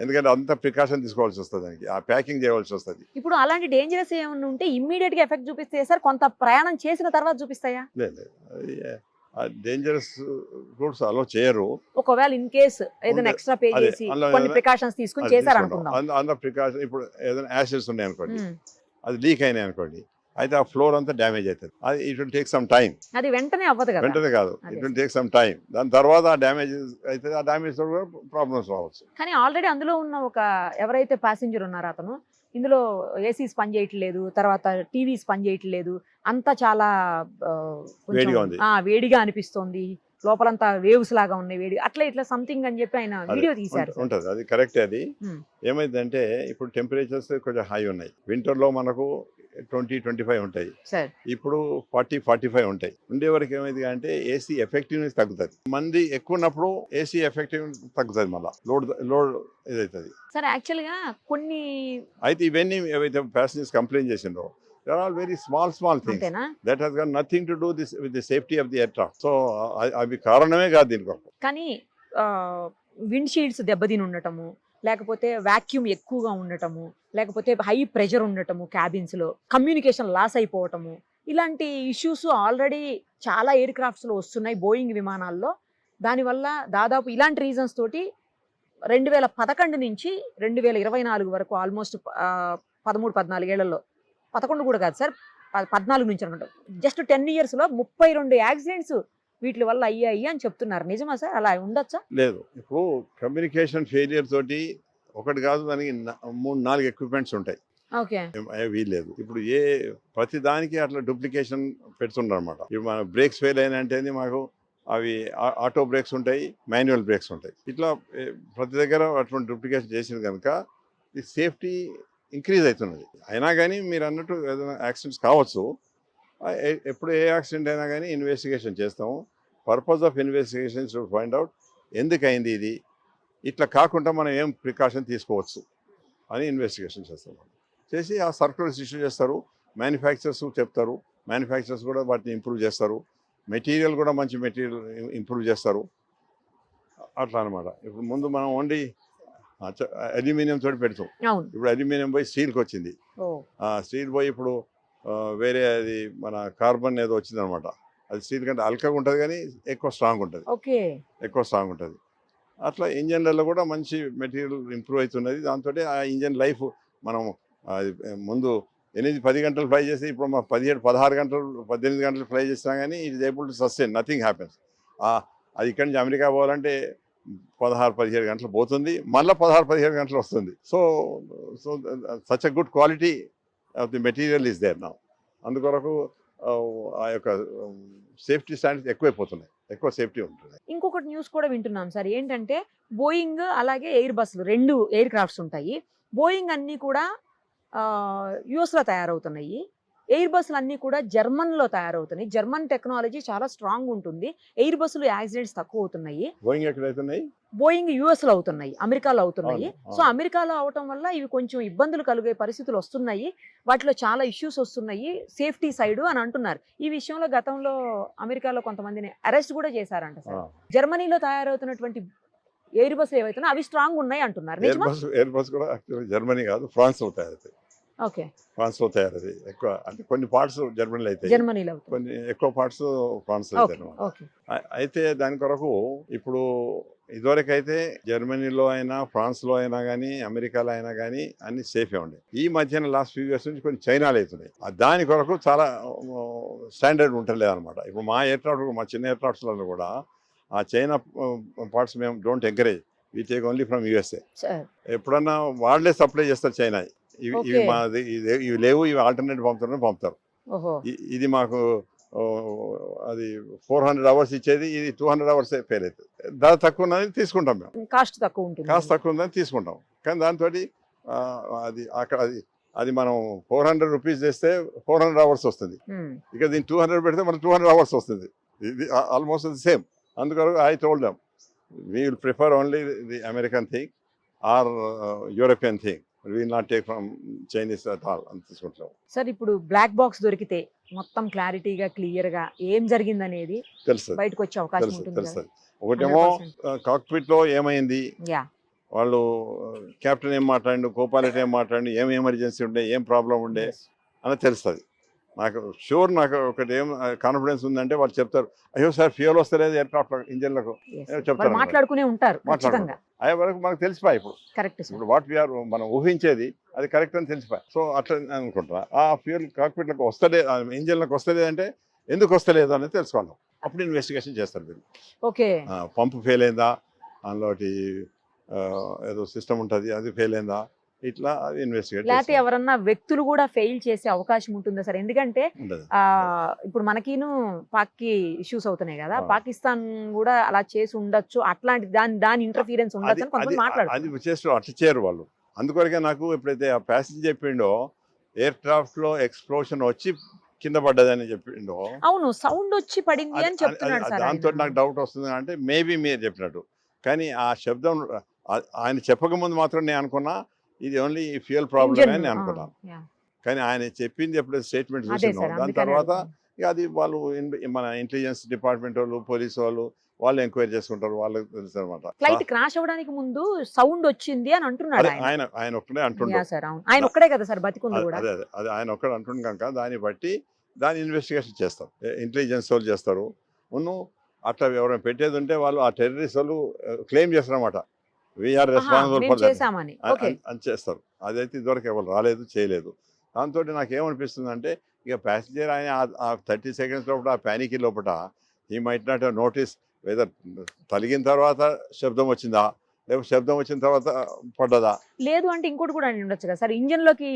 ఎందుకంటే అంత ప్రికాషన్ తీసుకోవాల్సి వస్తుంది, దానికి ఆ ప్యాకింగ్ చేయవలసి వస్తుంది. ఇప్పుడు అలాంటి డేంజరస్ ఏమైనా ఉంటే ఇమ్మీడియట్ గా ఎఫెక్ట్ చూపిస్తాయి సార్, కొంత ప్రయాణం చేసిన తర్వాత చూపిస్తాయా? లేదు, డేంజరస్ గూడ్స్ అలో చేయరు. ఒకవేళ ఇన్ కేస్ ఏదైనా ఎక్స్ట్రా పే చేసి కొన్ని ప్రికాషన్స్ తీసుకొని చేశారు అనుకుందాం. అంత ప్రికాషన్ ఇప్పుడు ఏదైనా యాసిడ్స్ ఉన్నాయి అనుకోండి, అది లీక్ అయినాయి అనుకోండి, అయితే ఆ ఫ్లోర్ అంతా డ్యామేజ్ అవుతుంది. అది it will take some time. అది వెంటనే అవ్వదు కదా. వెంటనే కాదు, it will take some time. దాని తర్వాత ఆ డ్యామేజ్ అయితే ఆ డ్యామేజ్ కూడా ప్రాబ్లమ్స్ రావచ్చు. కానీ ఆల్రెడీ అందులో ఉన్న ఎవరైతే ప్యాసింజర్ ఉన్నారో అతను ఇందులో ఏసీస్ పని చేయట్లేదు, తర్వాత టీవీస్ పని చేయట్లేదు, అంతా చాలా కొంచెం వేడిగా ఉంది. వేడిగా అనిపిస్తోంది, లోపలంతా వేవ్స్ లాగా ఉన్నాయి వేడి, అట్లా ఇట్లా సంథింగ్ అని చెప్పి ఆయన అది వీడియో తీశారు సార్. ఉంటుంది, అది కరెక్టే. అది Hmm. ఏమైందంటే ఇప్పుడు టెంపరేచర్స్ కొంచెం హై ఉన్నాయి. వింటర్లో మనకు 20-25 ఉంటాయి, సార్ ఇప్పుడు 40-45 ఉంటాయి. ఉండే వరకు ఏమైంది అంటే ఏసీ ఎఫెక్టివ్నెస్ తగ్గుతుంది. మంది ఎక్కువ ఉన్నప్పుడు ఏసీ ఎఫెక్టివ్ తగ్గుతుంది, మళ్ళీ లోడ్ ఇదవుతుంది. సార్ యాక్చువల్గా కొన్ని అయితే ఇవన్నీ ఏవైతే ప్యాసింజర్స్ కంప్లైంట్ చేసిండ్రో they are all very small things అంతేనా, that has got nothing to do this with the safety of the aircraft. So అవి కారణమే కాదు దీనికి. కానీ విండ్ షీల్డ్స్ దెబ్బతిని ఉండటము, లేకపోతే వాక్యూమ్ ఎక్కువగా ఉండటము, లేకపోతే హై ప్రెషర్ ఉండటము, క్యాబిన్స్లో కమ్యూనికేషన్ లాస్ అయిపోవటము, ఇలాంటి ఇష్యూస్ ఆల్రెడీ చాలా ఎయిర్ క్రాఫ్ట్స్లో వస్తున్నాయి, బోయింగ్ విమానాల్లో. దానివల్ల దాదాపు ఇలాంటి రీజన్స్ తోటి 2011 నుంచి 2024 వరకు ఆల్మోస్ట్ 13-14 ఏళ్లలో, 11 కూడా కాదు సార్, 14 నుంచి అనమాట, జస్ట్ 10 yearsలో 32 యాక్సిడెంట్స్ వీటి వల్ల అయ్యాయి అని చెప్తున్నారు. నిజమా సార్, అలా ఉండొచ్చా? లేదు, ఇప్పుడు కమ్యూనికేషన్ ఫెయిలియర్ తోటి ఒకటి కాదు, దానికి 3-4 ఎక్విప్మెంట్స్ ఉంటాయి. ఓకే, వీల్లేదు. ఇప్పుడు ప్రతి దానికి అట్లా డూప్లికేషన్ పెడుతుండ్రు అనమాట. ఇప్పుడు మన బ్రేక్స్ ఫెయిల్ అయినంటే మాకు అవి ఆటో బ్రేక్స్ ఉంటాయి, మాన్యువల్ బ్రేక్స్ ఉంటాయి. ఇట్లా ప్రతి దగ్గర అటువంటి డూప్లికేషన్ చేసింది కనుక ఈ సేఫ్టీ ఇంక్రీజ్ అవుతున్నది. అయినా కానీ మీరు అన్నట్టు ఏదైనా యాక్సిడెంట్స్ కావచ్చు. ఎప్పుడు ఏ యాక్సిడెంట్ అయినా కానీ ఇన్వెస్టిగేషన్ చేస్తాము. Purpose of investigation to find out ఎందుకు అయింది ఇది, ఇట్లా కాకుండా మనం ఏం ప్రికాషన్ తీసుకోవచ్చు అని ఇన్వెస్టిగేషన్ చేస్తాం. చేసి ఆ సర్క్యులర్స్ ఇష్యూ చేస్తారు, మ్యానుఫ్యాక్చరర్స్ చెప్తారు, మ్యానుఫ్యాక్చరర్స్ కూడా వాటిని ఇంప్రూవ్ చేస్తారు, మెటీరియల్ కూడా మంచి మెటీరియల్ ఇంప్రూవ్ చేస్తారు. అట్లా అనమాట. ఇప్పుడు ముందు మనం ఓన్లీ అల్యూమినియం తోటి పెడతాం, అవును, ఇప్పుడు అల్యూమినియం పోయి స్టీల్కి వచ్చింది. ఓ స్టీల్ పోయి ఇప్పుడు వేరే అది మన కార్బన్ ఏదో వచ్చిందనమాట. అది స్టీల్ కంటే అల్కగా ఉంటుంది కానీ ఎక్కువ స్ట్రాంగ్ ఉంటుంది, ఓకే, ఎక్కువ స్ట్రాంగ్ ఉంటుంది. అట్లా ఇంజన్లలో కూడా మంచి మెటీరియల్ ఇంప్రూవ్ అవుతున్నది. దాంతో ఆ ఇంజన్ లైఫ్ మనం అది ముందు 8-10 గంటలు ఫ్లై చేసి ఇప్పుడు మా 17-16 గంటలు 18 గంటలు ఫ్లై చేసినా కానీ it is able to sustain, nothing happens. అది ఇక్కడి నుంచి అమెరికా పోవాలంటే 16-17 గంటలు పోతుంది, మళ్ళీ 16-17 గంటలు వస్తుంది. So such a good quality of the material is there now. అందుకొరకు ఆ యొక్క సేఫ్టీ స్టాండర్డ్స్ ఎక్కువైపోతున్నాయి, ఎక్కువ సేఫ్టీ ఉంటుంది. ఇంకొకటి న్యూస్ కూడా వింటున్నాం సార్, ఏంటంటే బోయింగ్ అలాగే ఎయిర్ బస్సులు 2 ఎయిర్ క్రాఫ్ట్స్ ఉంటాయి. బోయింగ్ అన్నీ కూడా యుఎస్లో తయారవుతున్నాయి, ఎయిర్ బస్సులు అన్నీ కూడా జర్మన్లో తయారవుతున్నాయి. జర్మన్ టెక్నాలజీ చాలా స్ట్రాంగ్ ఉంటుంది, ఎయిర్ బస్సులు యాక్సిడెంట్స్ తక్కువ అవుతున్నాయి. బోయింగ్ ఎక్కడైతున్నాయి? బోయింగ్ యుఎస్లో అవుతున్నాయి, అమెరికాలో అవుతున్నాయి. అవును. సో అమెరికాలో అవటం వల్ల ఇవి కొంచెం ఇబ్బందులు కలిగే పరిస్థితులు వస్తున్నాయి, వాటిలో చాలా ఇష్యూస్ వస్తున్నాయి సేఫ్టీ సైడ్ అని అంటున్నారు. ఈ విషయంలో గతంలో అమెరికాలో కొంతమందిని అరెస్ట్ కూడా చేశారంట సార్. జర్మనీలో తయారవుతున్నటువంటి ఎయిర్ బస్సులు ఏవైతున్నా అవి స్ట్రాంగ్ ఉన్నాయి అంటున్నారు, నిజమా? ఎయిర్ బస్ కూడా యాక్చువల్లీ జర్మనీ కాదు, ఫ్రాన్స్లో తయారవుతాయి. ఓకే, ఫ్రాన్స్లో తయారవుతాయి ఎక్కువ, అంటే కొన్ని పార్ట్స్ జర్మనీలో అయితే, జర్మనీలో అవుతుంది. కొన్ని ఎక్కువ పార్ట్స్ ఫ్రాన్స్లో ఓకే, అవుతాయి. ఓకే. అయితే దాని కొరకు ఇప్పుడు ఇదివరకైతే జర్మనీలో అయినా ఫ్రాన్స్లో అయినా కానీ అమెరికాలో అయినా కానీ అన్ని సేఫే ఉండే. ఈ మధ్యన లాస్ట్ ఫ్యూ ఇయర్స్ నుంచి కొన్ని చైనాలు అవుతున్నాయి. దాని కొరకు చాలా స్టాండర్డ్ ఉంటలేదు అనమాట. ఇప్పుడు మా ఎయిర్క్రాఫ్ట్, మా చిన్న ఎయిర్క్రాఫ్ట్స్లలో కూడా ఆ చైనా పార్ట్స్ మేము don't encourage, we take only from USA. ఎప్పుడన్నా వాళ్ళే సప్లై చేస్తారు చైనా. ఇవి మాది ఇవి లేవు, ఇవి ఆల్టర్నేట్ పంపుతారు. ఇది మాకు అది 400 hours ఇచ్చేది, ఇది 200 hours ఫెయిల్ అవుతుంది. ధర తక్కువ ఉన్నది తీసుకుంటాం మేము, కాస్ట్ తక్కువ ఉంటుంది, కాస్ట్ తక్కువ ఉందని తీసుకుంటాం. కానీ దాంతో అది అక్కడ అది మనం 400 rupees చేస్తే 400 hours వస్తుంది. ఇక దీన్ని 200 పెడితే మనకు 200 hours వస్తుంది. ఇది ఆల్మోస్ట్ ది సేమ్. అందుకని I told them we will prefer only the American thing or European thing, we will not take from Chinese at all అని తీసుకుంటాం. సార్ ఇప్పుడు బ్లాక్ బాక్స్ దొరికితే మొత్తం క్లారిటీగా క్లియర్ గా ఏం జరిగిందనేది తెలుస్తుంది, బయటకు వచ్చే అవకాశం ఉంటుంది. తెలుస్తుంది. ఒకటేమో కాక్పిట్ లో ఏమైంది, వాళ్ళు కెప్టెన్ ఏం మాట్లాడి, కో-పైలట్ ఏం మాట్లాడి, ఏం ఎమర్జెన్సీ ఉండే, ఏం ప్రాబ్లం ఉండే అని తెలుస్తుంది. నాకు షూర్, నాకు ఒకటి ఏం కాన్ఫిడెన్స్ ఉందంటే వాళ్ళు చెప్తారు, అయ్యో సార్ ఫ్యూయల్ వస్తలేదు ఎయిర్క్రాఫ్ట్ ఇంజన్లకు చెప్తారు, మాట్లాడుకునే ఉంటారు. అయ్యే వరకు మనకు తెలిసిపోయి ఇప్పుడు కరెక్ట్. ఇప్పుడు వాట్ వీఆర్ మనం ఊహించేది అది కరెక్ట్ అని తెలిసిపోయి. సో అట్లా అనుకుంటున్నా. ఆ ఫ్యూయల్ కాక్పిట్లకు వస్తలేదు, ఇంజన్లకు వస్తలేదు అంటే ఎందుకు వస్తలేదు అనేది తెలుసుకోవాలి. అప్పుడు ఇన్వెస్టిగేషన్ చేస్తారు వీళ్ళు. ఓకే, పంపు ఫెయిల్ అయిందా, అందులోటి ఏదో సిస్టమ్ ఉంటుంది అది ఫెయిల్ అయిందా, ఇట్లా అది ఇన్వెస్టిగేట్ లేకపోతే ఎవరన్నా వ్యక్తులు కూడా ఫెయిల్ చేసే అవకాశం ఉంటుందా సార్? ఎందుకంటే ఉండదు. ఇప్పుడు మనకిను పాక్ కి ఇష్యూస్ అవుతున్నాయి కదా, ఆ. పాకిస్తాన్ కూడా అలా చేసి ఉండొచ్చు, అట్లాంటి దాని ఇంటర్ఫీరెన్స్ ఉండొచ్చు అని కొంతమంది అది మాట్లాడుతున్నారు. చేస్తూ అట్లా చేయరు వాళ్ళు. అందుకొరకే నాకు ఎప్పుడైతే ఆ ప్యాసింజర్ చెప్పిండో ఎయిర్ క్రాఫ్ట్ లో ఎక్స్ప్లోషన్ వచ్చి కింద పడ్డదని చెప్పిండో, అవును, సౌండ్ వచ్చి పడింది అని చెప్తున్నాడు సార్. దాంతో నాకు డౌట్ వస్తుంది. అంటే మేబీ మీరు చెప్పినట్టు, కానీ ఆ శబ్దం ఆయన చెప్పకముందు మాత్రం నేను అనుకున్నా ఇది ఓన్లీ ఫ్యూయల్ ప్రాబ్లమ్ అని నేను అనుకున్నాను. కానీ ఆయన చెప్పింది ఎప్పుడైతే స్టేట్మెంట్ చూసినాం, దాని తర్వాత ఇక అది వాళ్ళు మన ఇంటెలిజెన్స్ డిపార్ట్మెంట్ వాళ్ళు, పోలీసు వాళ్ళు ఎంక్వైరీ చేసుకుంటారు, వాళ్ళకి తెలుసు అనమాట. ఫ్లైట్ క్రాష్ అవ్వడానికి ముందు సౌండ్ వచ్చింది అని అంటున్నాడు ఆయన ఒక్కడే అంటుండే. ఆయన ఒక్కడే కదా సార్ బతికుంది కూడా. అదే ఆయన ఒక్కడే అంటుండే కనుక దాన్ని బట్టి దాని ఇన్వెస్టిగేషన్ చేస్తారు, ఇంటెలిజెన్స్ వాళ్ళు చేస్తారు. అట్లా ఎవరైనా పెట్టేది ఉంటే వాళ్ళు ఆ టెర్రరిస్ట్ వాళ్ళు క్లెయిమ్ చేస్తారు అనమాట, వీఆర్ రెస్పాన్సిబుల్ ఫర్ చేశామని అని చేస్తారు. అదైతే ఇదివరకు ఎవరు రాలేదు, చేయలేదు. దాంతో నాకు ఏమనిపిస్తుంది అంటే, ఇక ప్యాసింజర్ ఆయన ఆ 30 seconds లోపల ఆ ప్యానిక్ లోపల he might not notice whether తలిగిన తర్వాత శబ్దం వచ్చిందా, లేకపోతే శబ్దం వచ్చిన తర్వాత పడ్డదా. లేదు అంటే ఇంకోటి కూడా ఉండొచ్చు కదా సార్, ఇంజన్ లోకి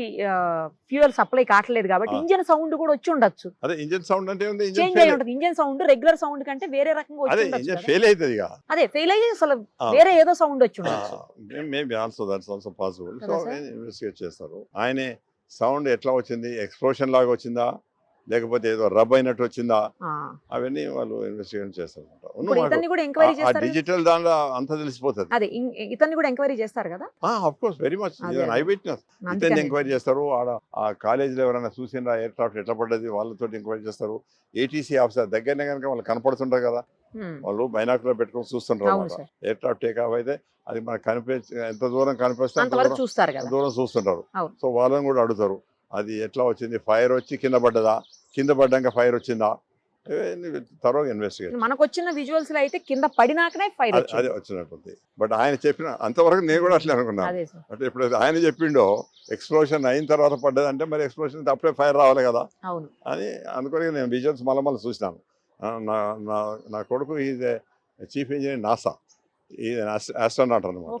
ఫ్యూయల్ సప్లై కావట్లేదు కాబట్టి ఇంజన్ సౌండ్ కూడా వచ్చి ఉండొచ్చు. అదే ఇంజన్ సౌండ్ అంటే చేంజ్ అయి ఉంటుంది. ఇంజన్ సౌండ్ రెగ్యులర్ సౌండ్ కంటే వేరే రకంగా వచ్చి ఉండొచ్చు. ఫెయిల్ అవుతుంది ఇక. అదే ఫెయిల్ అయ్యి అసలు వేరే ఏదో సౌండ్ వచ్చి ఉండొచ్చు. Maybe also that's also possible. So investigate చేస్తారు. ఆయనే సౌండ్ ఎట్లా వచ్చింది, ఎక్స్ప్లోషన్ లాగా వచ్చిందా, లేకపోతే ఏదో రబ్ అయినట్టు వచ్చిందా, అవన్నీ వాళ్ళు ఇన్వెస్టిగేషన్ చేస్తారు. డిజిటల్ దాంట్లో అంతా తెలిసిపోతుంది. అదే ఇతన్ని కూడా ఎంక్వైరీ చేస్తారు కదా. Of course, very much. I witness. ఇతన్ని ఎంక్వైరీ చేస్తారు. ఆడ ఆ కాలేజీలో ఎవరైనా చూసిండ్రా ఎయిర్ క్రాఫ్ట్ ఎట్లా పడ్డది, వాళ్ళతో ఎంక్వైరీ చేస్తారు. ఏటీసీ ఆఫీసర్ దగ్గరనే కనుక వాళ్ళు కనపడుతుంటారు కదా, వాళ్ళు బైనాకులర్ పెట్టుకొని చూస్తుంటారు అన్నమాట. ఎయిర్ క్రాఫ్ట్ టేక్ ఆఫ్ అయితే అది మనకు ఎంత దూరం కనిపిస్తే అంత దూరం చూస్తుంటారు. సో వాళ్ళని కూడా అడుగుతారు, అది ఎట్లా వచ్చింది, ఫైర్ వచ్చి కింద పడ్డదా, కింద పడ్డాక ఫైర్ వచ్చిందా, త్వరగా ఇన్వెస్టిగేషన్. మనకు వచ్చిన విజువల్స్ లో అయితే కింద పడినాకనే ఫైర్ అదే వచ్చినట్టుంది. బట్ ఆయన చెప్పిన అంతవరకు నేను కూడా అట్లే అనుకున్నాను. అంటే ఇప్పుడు ఆయన చెప్పిండో ఎక్స్ప్లోషన్ అయిన తర్వాత పడ్డదంటే మరి ఎక్స్ప్లోషన్ అప్పుడే ఫైర్ రావాలి కదా అని అనుకోని నేను విజువల్స్ మళ్ళీ చూసినాను. నా కొడుకు ఈజ్ చీఫ్ ఇంజనీర్ నాసా, ఈ ఆస్ట్రోనాట్ అనమాట.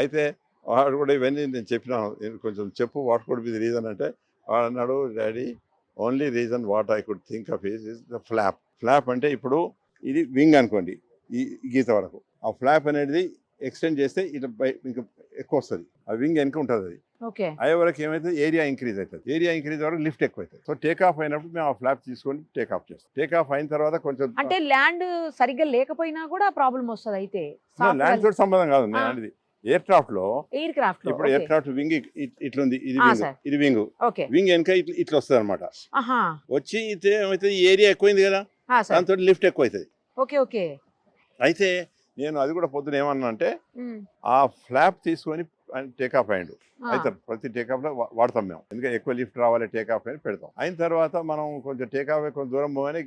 అయితే వాడు కూడా ఇవన్నీ నేను చెప్పినాను, కొంచెం చెప్పు what could be the reason అంటే, వాడు అన్నాడు, daddy only reason what I could think of is the flop. Flop అంటే ఇప్పుడు ఇది వింగ్ అనుకోండి, ఈ గీత వరకు ఆ ఫ్లాప్ అనేది ఎక్స్టెండ్ చేస్తే ఇట్లా ఇంకా ఎక్కువ వస్తుంది, ఆ వింగ్ వెనక ఉంటుంది. అది అయ్యే వరకు ఏమైతే ఏరియా ఇంక్రీజ్ అవుతుంది, ఏరియా ఇంక్రీజ్ వరకు లిఫ్ట్ ఎక్కువ అవుతుంది. సో టేక్ ఆఫ్ అయినప్పుడు మేము ఆ ఫ్లాప్ తీసుకొని టేక్ ఆఫ్ చేస్తాం. టేక్ ఆఫ్ అయిన తర్వాత కొంచెం అంటే ల్యాండ్ సరిగ్గా లేకపోయినా కూడా ప్రాబ్లం వస్తుంది. అయితే ల్యాండ్ తోటి సంబంధం కాదు అనేది ఎయిర్ క్రాఫ్ట్ లో. ఇప్పుడు ఎయిర్ క్రాఫ్ట్ వింగ్ ఇట్లుంది, ఇది వింగ్ వెనక ఇట్లా వస్తుంది అనమాట. వచ్చి ఏమైతే ఏరియా ఎక్కువైంది కదా, దాంతో లిఫ్ట్ ఎక్కువ అవుతుంది. అయితే నేను అది కూడా పొద్దున ఏమన్నా అంటే, ఆ ఫ్లాప్ తీసుకొని టేకాఫ్ అయ్యిండు. అయితే ప్రతి టేకాఫ్ లో వాడతాం మేము, ఎందుకంటే ఎక్కువ లిఫ్ట్ రావాలి టేకాఫ్ అని పెడతాం. అయిన తర్వాత మనం కొంచెం టేకాఫ్ కొంచెం దూరం పోగానే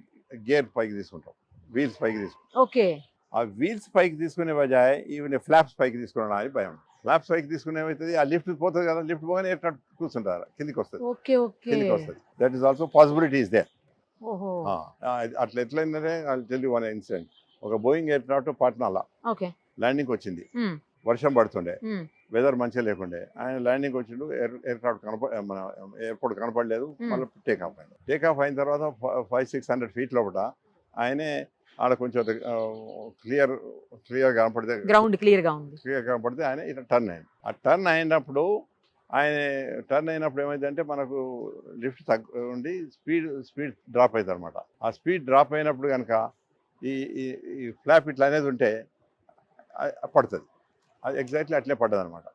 గేర్ పైకి తీసుకుంటాం, వీల్స్ పైకి తీసుకుంటాం. ఆ వీల్స్ పైకి తీసుకునే బజాయ్ ఈవెన్ ఫ్లాప్స్ పైకి తీసుకున్నా అని భయం. ఫ్లాప్స్ పైకి తీసుకునే ఏమవుతుంది, ఆ లిఫ్ట్ పోతుంది కదా, లిఫ్ట్ పోగానే ఎట్లా కూర్చుంటారు, కిందికి వస్తుంది. That is also possibility is there. అట్లా ఎట్లయిందంటే I'll tell you one incident. ఒక బోయింగ్ ఎయిర్ క్రాఫ్ట్ పాట్నాలో ల్యాండింగ్ వచ్చింది, వర్షం పడుతుండే, వెదర్ మంచిగా లేకుండే. ఆయన ల్యాండింగ్ వచ్చిండు, ఎయిర్ క్రాఫ్ట్ మన ఎయిర్పోర్ట్ కనపడలేదు. మళ్ళీ టేక్ ఆఫ్ అయింది. టేక్ ఆఫ్ అయిన తర్వాత 500-600 feet లోపల ఆయనే ఆడ కొంచెం క్లియర్ కనపడితే, గ్రౌండ్ క్లియర్ కనపడితే ఆయన ఇట్లా టర్న్ అయింది. ఆ టర్న్ అయినప్పుడు ఏమైందంటే మనకు లిఫ్ట్ ఉండి స్పీడ్ డ్రాప్ అవుతుంది అనమాట. ఆ స్పీడ్ డ్రాప్ అయినప్పుడు కనుక ఈ ఫ్లాప్ ఇట్లా అనేది ఉంటే పడుతుంది. అది ఎగ్జాక్ట్లీ అట్లే పడ్డది అనమాట.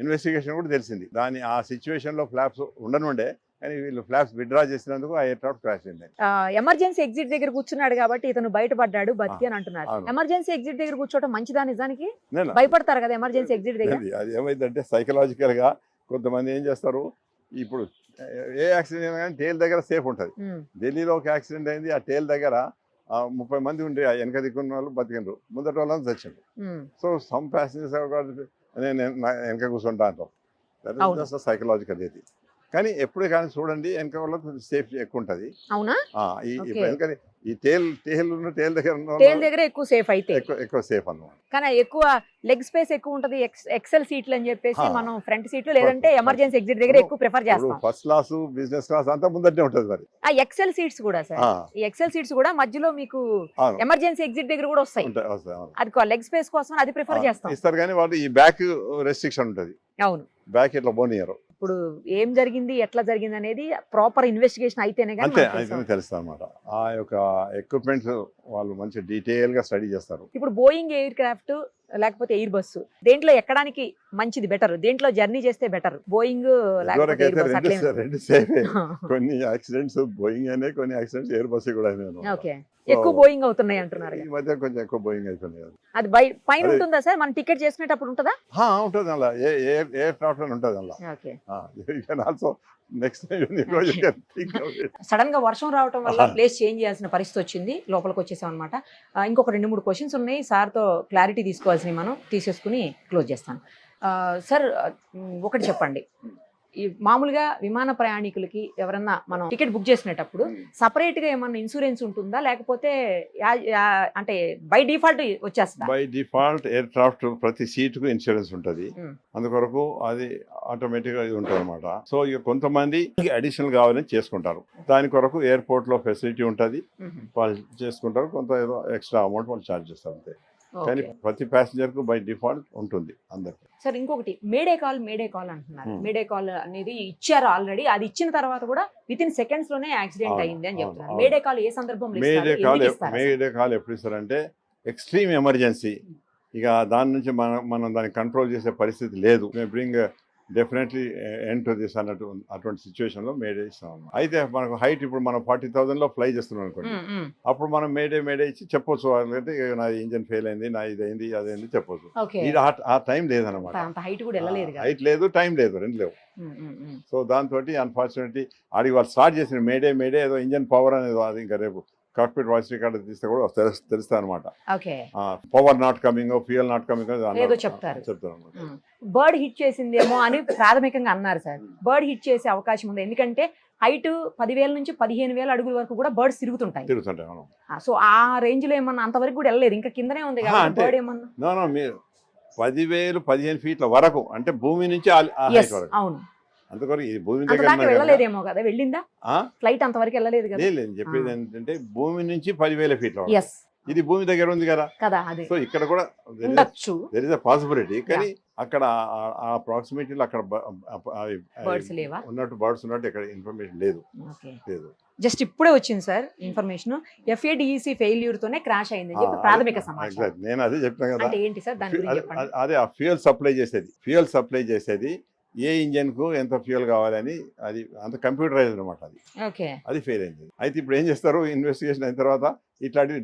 ఇన్వెస్టిగేషన్ కూడా తెలిసింది, ఆ సిచ్యువేషన్లో ఫ్లాప్స్ ఉండనుండే, కానీ వీళ్ళు ఫ్లాప్స్ విత్డ్రా చేసినందుకు ఆ ఎయిర్ క్రాఫ్ట్ క్రాష్ అయింది. ఎమర్జెన్సీ ఎగ్జిట్ దగ్గర కూర్చున్నాడు కాబట్టి ఇతను బయటపడ్డాడు, బతికి అని అంటున్నారు. ఎమర్జెన్సీ ఎగ్జిట్ దగ్గర కూర్చోవడం మంచిదా? నిజానికి భయపడతారు కదా ఎమర్జెన్సీ ఎగ్జిట్ దగ్గర. అది ఏమైందంటే సైకలాజికల్ గా కొంతమంది ఏం చేస్తారు, ఇప్పుడు ఏ యాక్సిడెంట్ అయినా కానీ టేల్ దగ్గర సేఫ్ ఉంటుంది. ఢిల్లీలో ఒక యాక్సిడెంట్ అయింది, ఆ టేల్ దగ్గర 30 మంది ఉండే, వెనక దిక్కున్న వాళ్ళు బతికిండ్రు, ముందట వాళ్ళని చచ్చిండ్రు. సో సమ్ ప్యాసింజర్స్ నేను వెనక కూర్చుంటా అంటాం. సైకలాజికల్ ఇది. కానీ ఎప్పుడే కానీ చూడండి వెనక వాళ్ళకి సేఫ్టీ ఎక్కువ ఉంటుంది. అవునా? Okay. ఎందుకని ఈ టేల్ దగ్గర ఉన్న టేల్ దగ్గర ఎక్కువ సేఫ్ అయితే, ఎక్కువ సేఫ్ అన్నమాట. కానీ ఎక్కువ లెగ్ స్పేస్ ఎక్కువ ఉంటది, ఎక్సెల్ సీట్లు అని చెప్పేసి మనం ఫ్రంట్ సీట్లు లేదంటే Perfect. ఎమర్జెన్సీ ఎగ్జిట్ దగ్గర ఎక్కువ ప్రిఫర్ చేస్తాం. ఫస్ట్ క్లాస్ బిజినెస్ క్లాస్ అంతా ముందటే ఉంటుంది మరి. ఆ ఎక్సెల్ సీట్స్ కూడా సార్, ఆ, ఈ ఎక్సెల్ సీట్స్ కూడా మధ్యలో మీకు అవును. ఎమర్జెన్సీ ఎగ్జిట్ దగ్గర కూడా వస్తాయి. వస్తాయి, అవును. అది లెగ్ స్పేస్ కోసం అది ప్రిఫర్ చేస్తాం. ఇస్తారు కానీ వాళ్ళు ఈ బ్యాక్ రెస్ట్రిక్షన్ ఉంటుంది, అవును. బ్యాక్ ఇట్లా పోనీయరు. ఇప్పుడు ఏం జరిగింది, ఎట్లా జరిగింది అనేది ప్రాపర్ ఇన్వెస్టిగేషన్ అయితేనే కానీ అంతే మనకు తెలుసు. అయితే తెలుస్తుంది అనమాట. ఆ యొక్క ఎక్విప్మెంట్స్ వాళ్ళు మంచి డీటెయిల్ గా స్టడీ చేస్తారు. ఇప్పుడు బోయింగ్ ఎయిర్ క్రాఫ్ట్ లేకపోతే ఎయిర్ బస్సు, దేంట్లో ఎక్కడానికి మంచిది బెటర్, దేంట్లో జర్నీ చేస్తే బెటర్, బోయింగ్ లేకపోతే ఎయిర్ బస్ అట్లే? రెండు సేఫ్. కొన్ని యాక్సిడెంట్స్ బోయింగ్ అయినాయి, కొన్ని యాక్సిడెంట్స్ ఎయిర్ బస్ కూడా అయినాయి. ఓకే, ఎక్కువ బోయింగ్ అవుతున్నాయి అంటున్నారు. ఈ మధ్య కొంచెం ఎక్కువ బోయింగ్ అయిపోయింది. అది పైన ఉంటుందా సార్, మనం టికెట్ చేసుకునేటప్పుడు ఉంటుందా? ఉంటుంది అలా, ఎయిర్ క్రాఫ్ట్ అని ఉంటుంది అలా. ఓకే. ఆల్సో నెక్స్ట్ సడన్ గా వర్షం రావడం వల్ల ప్లేస్ చేంజ్ చేయాల్సిన పరిస్థితి వచ్చింది, లోపలికి వచ్చేసాం అనమాట. ఇంకొక 2-3 క్వశ్చన్స్ ఉన్నాయి, సార్తో క్లారిటీ తీసుకోవాల్సినవి మనం తీసేసుకుని క్లోజ్ చేస్తాను. సార్ ఒకటి చెప్పండి, ఈ మామూలుగా విమాన ప్రయాణికులకి ఎవరన్నా మనం టికెట్ బుక్ చేసినప్పుడు సపరేట్ గా ఏమన్నా ఇన్సూరెన్స్ ఉంటుందా, లేకపోతే అంటే బై డిఫాల్ట్ వచ్చేస్తుందా? బై డిఫాల్ట్ ఎయిర్ క్రాఫ్ట్ ప్రతి సీట్ కు ఇన్సూరెన్స్ ఉంటుంది, అందుకొరకు అది ఆటోమేటిక్ గా ఉంటుంది అనమాట. సో ఇక కొంతమంది అడిషనల్ కావాలని చేసుకుంటారు, దాని కొరకు ఎయిర్పోర్ట్ లో ఫెసిలిటీ ఉంటుంది, వాళ్ళు చేసుకుంటారు, కొంత ఏదో ఎక్స్ట్రా అమౌంట్ వాళ్ళు ఛార్జ్ చేస్తారు అంతే. కానీ ప్రతి ప్యాసింజర్ కు బై డిఫాల్ట్ ఉంటుంది అందరికి. సార్ ఇంకొకటి, మేడే కాల్ అంటున్నారు. మేడే కాల్ అనేది ఇచ్చారు ఆల్రెడీ, అది ఇచ్చిన తర్వాత కూడా విత్ ఇన్ సెకండ్స్ లోనే యాక్సిడెంట్ అయింది అని చెప్తున్నారు. మేడే కాల్ ఏ సందర్భంలో మేడే కాల్ ఎప్పుడు ఇస్తారంటే ఎక్స్ట్రీమ్ ఎమర్జెన్సీ, ఇక దాని నుంచి మనం దాన్ని కంట్రోల్ చేసే పరిస్థితి లేదు, bring definitely end to this అన్నట్టు అటువంటి సిచ్యువేషన్ లో మేడే ఇస్తాం. అయితే మనకు హైట్ ఇప్పుడు మనం 40,000 లో ఫ్లై చేస్తున్నాం అనుకోండి, అప్పుడు మనం మేడే ఇచ్చి చెప్పొచ్చు, అంటే నా ఇంజన్ ఫెయిల్ అయింది, నా ఇదైంది అదైంది చెప్పొచ్చు. ఆ టైం లేదనమాట, హైట్ లేదు, టైం లేదు, రెండు లేవు. సో దాంతో అన్ఫార్చునేట్లీ ఆడికి వాళ్ళు స్టార్ట్ చేసిన మేడే ఏదో ఇంజన్ పవర్ అనేది, అది ఇంకా రేపు కాక్పిట్ వాయిస్ రికార్డ్ తీస్తే కూడా తెలుస్తా అనమాట. Power not coming, fuel not coming చెప్తారు అనమాట. బర్డ్ హిట్ చేసిందేమో అని ప్రాథమికంగా అన్నారు సార్. బర్డ్ హిట్ చేసే అవకాశం ఉంది, ఎందుకంటే హైట్ 10,000 నుంచి 15,000 అడుగుల వరకు కూడా బర్డ్స్ తిరుగుతుంటాయి. సో ఆ రేంజ్ లో ఏమన్నా అంతవరకు కూడా వెళ్ళలేదు, ఇంకా కిందనే ఉంది కదా బర్డ్ ఏమన్నా? మీరు 10,000-15 ఫీట్ల వరకు అంటే భూమి నుంచి అవును, అందుకొరకు ఈ భూమి దగ్గర వెళ్ళలేదేమో కదా, వెళ్ళిందా ఫ్లైట్ అంతవరకు వెళ్ళలేదు కదా? లేదు, చెప్పేది ఏంటంటే భూమి నుంచి 10,000 ఫీట్ల, ఇది భూమి దగ్గర ఉంది కదా. సో ఇక్కడ కూడా దేర్ ఇస్ ఎ పాసిబిలిటీ, కానీ అక్కడ ఆ ప్రాక్సిమిటీలో అక్కడ ఉన్నట్టు బర్డ్స్ ఉన్నట్టు ఇక్కడ ఇన్ఫర్మేషన్ లేదు. జస్ట్ ఇప్పుడే వచ్చింది సార్ ఇన్ఫర్మేషన్, FADEC ఫెయిల్యూర్ తోనే క్రాష్ అయింది చెప్పి ప్రాథమిక సమాచారం. నేను అదే చెప్పిన కదా, ఏంటి సార్ దాని గురించి చెప్పండి. అదే ఆ ఫ్యూయల్ సప్లై చేసేది ఏ ఇంజన్ కు ఎంత ఫ్యూయల్ కావాలని, అది అంత కంప్యూటరైజ్ అనమాట, అది ఫెయిల్ అయింది. అయితే ఇప్పుడు ఏం చేస్తారు, ఇన్వెస్టిగేషన్ అయిన తర్వాత ఇట్లాంటి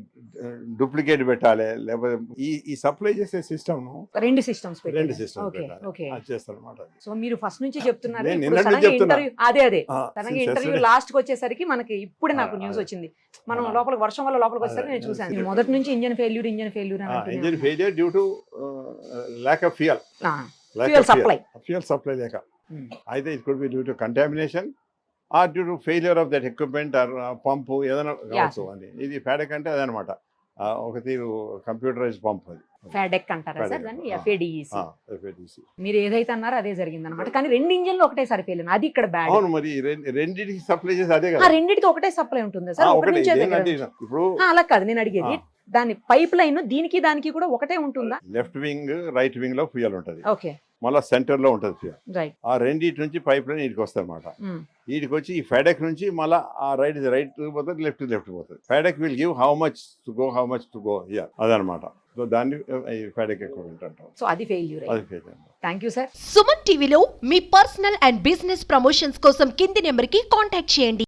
డూప్లికేట్ పెట్టాలి, లేకపోతే ఈ సప్లై చేసే సిస్టమ్ రెండు సిస్టమ్స్ చేస్తారు అనమాట. సో మీరు ఫస్ట్ నుంచి చెప్తున్నారు, ఇంటర్వ్యూ లాస్ట్ కి వచ్చేసరికి మనకి ఇప్పుడు నాకు న్యూస్ వచ్చింది, మనం లోపలికి వర్షం వల్ల లోపలికి వచ్చేసరికి నేను చూసాను. మొదటి నుంచి engine failure due to lack of fuel supply లేక. అయితే it could be due to contamination or due to failure of that equipment or pump ఏదైనా కావచ్చు అని. ఇది FADEC అంటే అదనమాట, ఒక తీరు కంప్యూటరైజ్ పంప్, అది FADEC అంటారా సార్ దాన్ని? FADEC. మీరు ఏదైతే అన్నారో అదే జరిగింది అనమాట, కానీ 2 ఇంజన్లు ఒకటేసారి ఫెయిల్, అది ఇక్కడ బ్యాడ్. అవును, మరి రెండింటికి సప్లై చేసి అదే కదా, రెండింటికి ఒకటే సప్లై ఉంటుంది సార్? ఇప్పుడు అలా కాదు నేను అడిగేది, దాని పైప్ లైన్ దీనికి దానికి కూడా ఒకటే ఉంటుందా? లెఫ్ట్ వింగ్ రైట్ వింగ్ లో ఫ్యూయల్ ఉంటుంది, ఓకే, మళ్ళీ సెంటర్ లో ఉంటుంది ఫ్యూయల్. ఆ రెండింటి నుంచి పైప్ లైన్ వీటికి వస్తాయి అనమాట. వీటికి వచ్చి ఈ FADEC నుంచి మళ్ళీ ఆ రైట్ పోతుంది, లెఫ్ట్ పోతుంది. FADEC will give how much to go here, అదనమాట. సో దాన్ని FADEC ఎక్విప్మెంట్ అంటాం. సో అది failure. Thank you sir. Suman టీవీలో మీ పర్సనల్ అండ్ బిజినెస్ ప్రమోషన్స్ కోసం కింది నెంబర్ కి కాంటాక్ట్ చేయండి.